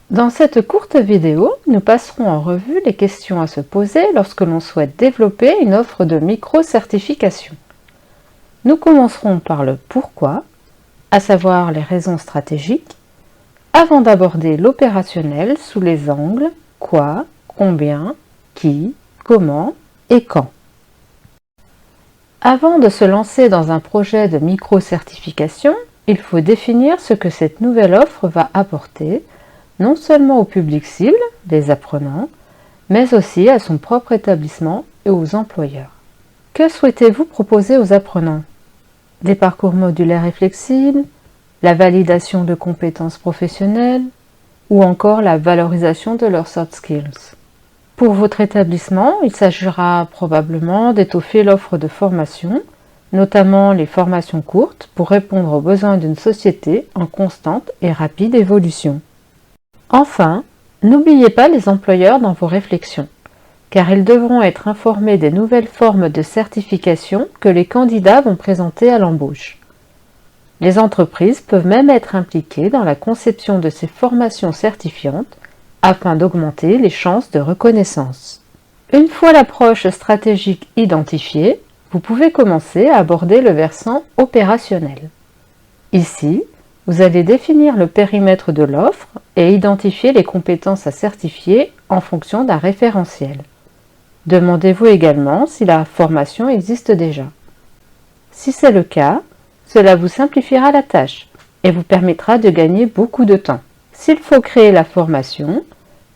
Dans cette courte vidéo, nous passerons en revue les questions à se poser lorsque l'on souhaite développer une offre de micro-certification. Nous commencerons par le pourquoi, à savoir les raisons stratégiques, avant d'aborder l'opérationnel sous les angles quoi, combien, qui, comment et quand. Avant de se lancer dans un projet de micro-certification, il faut définir ce que cette nouvelle offre va apporter, non seulement au public cible, les apprenants, mais aussi à son propre établissement et aux employeurs. Que souhaitez-vous proposer aux apprenants? Des parcours modulaires et flexibles, la validation de compétences professionnelles ou encore la valorisation de leurs soft skills. Pour votre établissement, il s'agira probablement d'étoffer l'offre de formation, notamment les formations courtes pour répondre aux besoins d'une société en constante et rapide évolution. Enfin, n'oubliez pas les employeurs dans vos réflexions, car ils devront être informés des nouvelles formes de certification que les candidats vont présenter à l'embauche. Les entreprises peuvent même être impliquées dans la conception de ces formations certifiantes afin d'augmenter les chances de reconnaissance. Une fois l'approche stratégique identifiée, vous pouvez commencer à aborder le versant opérationnel. Ici, vous allez définir le périmètre de l'offre et identifier les compétences à certifier en fonction d'un référentiel. Demandez-vous également si la formation existe déjà. Si c'est le cas, cela vous simplifiera la tâche et vous permettra de gagner beaucoup de temps. S'il faut créer la formation,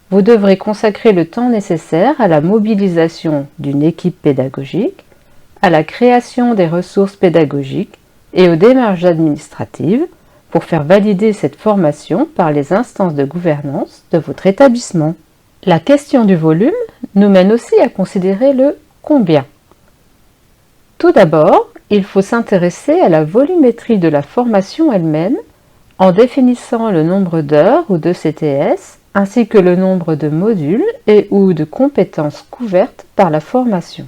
vous devrez consacrer le temps nécessaire à la mobilisation d'une équipe pédagogique, à la création des ressources pédagogiques et aux démarches administratives pour faire valider cette formation par les instances de gouvernance de votre établissement. La question du volume nous mène aussi à considérer le combien. Tout d'abord, il faut s'intéresser à la volumétrie de la formation elle-même en définissant le nombre d'heures ou de CTS ainsi que le nombre de modules et ou de compétences couvertes par la formation.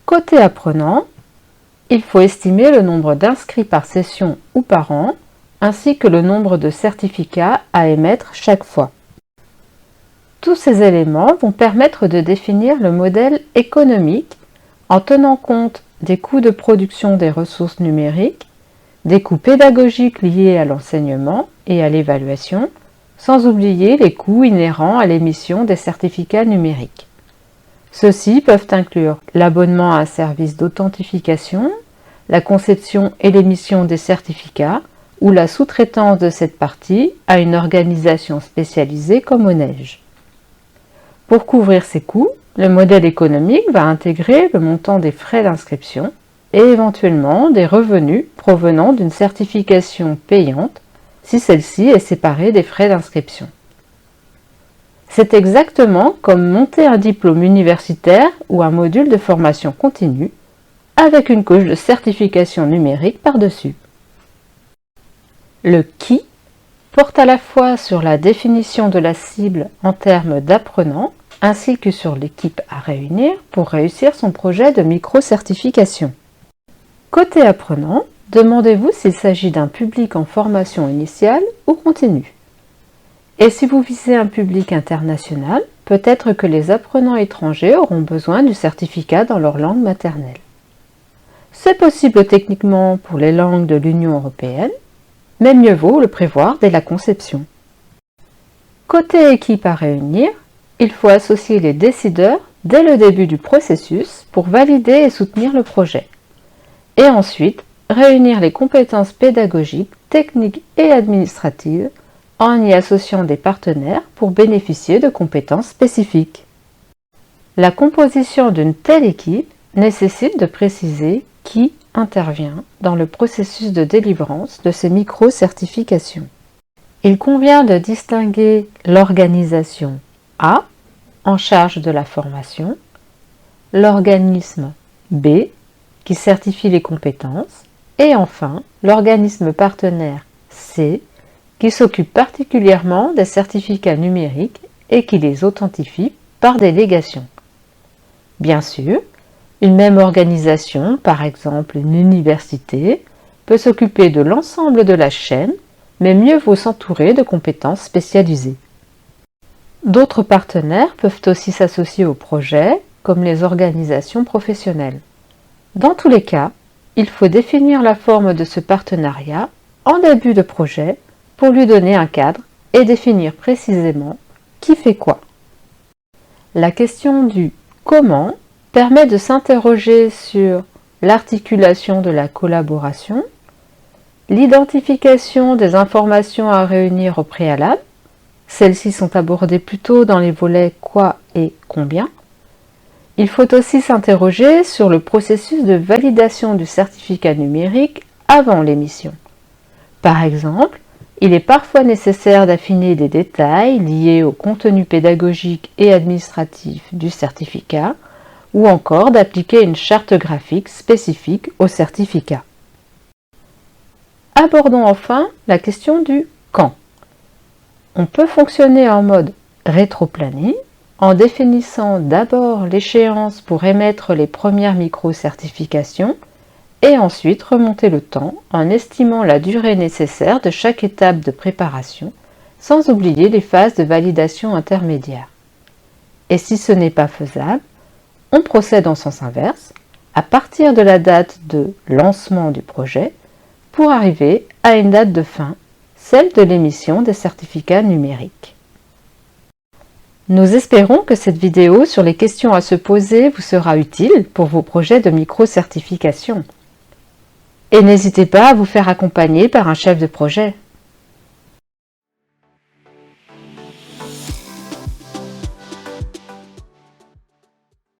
Côté apprenant, il faut estimer le nombre d'inscrits par session ou par an, ainsi que le nombre de certificats à émettre chaque fois. Tous ces éléments vont permettre de définir le modèle économique en tenant compte des coûts de production des ressources numériques, des coûts pédagogiques liés à l'enseignement et à l'évaluation, sans oublier les coûts inhérents à l'émission des certificats numériques. Ceux-ci peuvent inclure l'abonnement à un service d'authentification, la conception et l'émission des certificats ou la sous-traitance de cette partie à une organisation spécialisée comme ONEJ. Pour couvrir ces coûts, le modèle économique va intégrer le montant des frais d'inscription et éventuellement des revenus provenant d'une certification payante si celle-ci est séparée des frais d'inscription. C'est exactement comme monter un diplôme universitaire ou un module de formation continue avec une couche de certification numérique par-dessus. Le qui porte à la fois sur la définition de la cible en termes d'apprenants ainsi que sur l'équipe à réunir pour réussir son projet de micro-certification. Côté apprenant, demandez-vous s'il s'agit d'un public en formation initiale ou continue. Et si vous visez un public international, peut-être que les apprenants étrangers auront besoin du certificat dans leur langue maternelle. C'est possible techniquement pour les langues de l'Union européenne, mais mieux vaut le prévoir dès la conception. Côté équipe à réunir, il faut associer les décideurs dès le début du processus pour valider et soutenir le projet. Et ensuite, réunir les compétences pédagogiques, techniques et administratives en y associant des partenaires pour bénéficier de compétences spécifiques. La composition d'une telle équipe nécessite de préciser qui intervient dans le processus de délivrance de ces micro-certifications. Il convient de distinguer l'organisation A, en charge de la formation, l'organisme B, qui certifie les compétences, et enfin l'organisme partenaire C, qui s'occupe particulièrement des certificats numériques et qui les authentifie par délégation. Bien sûr, une même organisation, par exemple une université, peut s'occuper de l'ensemble de la chaîne, mais mieux vaut s'entourer de compétences spécialisées. D'autres partenaires peuvent aussi s'associer au projet, comme les organisations professionnelles. Dans tous les cas, il faut définir la forme de ce partenariat en début de projet pour lui donner un cadre et définir précisément qui fait quoi. La question du « comment » permet de s'interroger sur l'articulation de la collaboration, l'identification des informations à réunir au préalable, celles-ci sont abordées plutôt dans les volets « quoi » et « combien ». Il faut aussi s'interroger sur le processus de validation du certificat numérique avant l'émission. Par exemple, il est parfois nécessaire d'affiner des détails liés au contenu pédagogique et administratif du certificat ou encore d'appliquer une charte graphique spécifique au certificat. Abordons enfin la question du « quand ». On peut fonctionner en mode rétro-planning en définissant d'abord l'échéance pour émettre les premières micro-certifications et ensuite remonter le temps en estimant la durée nécessaire de chaque étape de préparation, sans oublier les phases de validation intermédiaire. Et si ce n'est pas faisable, on procède en sens inverse, à partir de la date de lancement du projet, pour arriver à une date de fin, celle de l'émission des certificats numériques. Nous espérons que cette vidéo sur les questions à se poser vous sera utile pour vos projets de micro-certification. Et n'hésitez pas à vous faire accompagner par un chef de projet.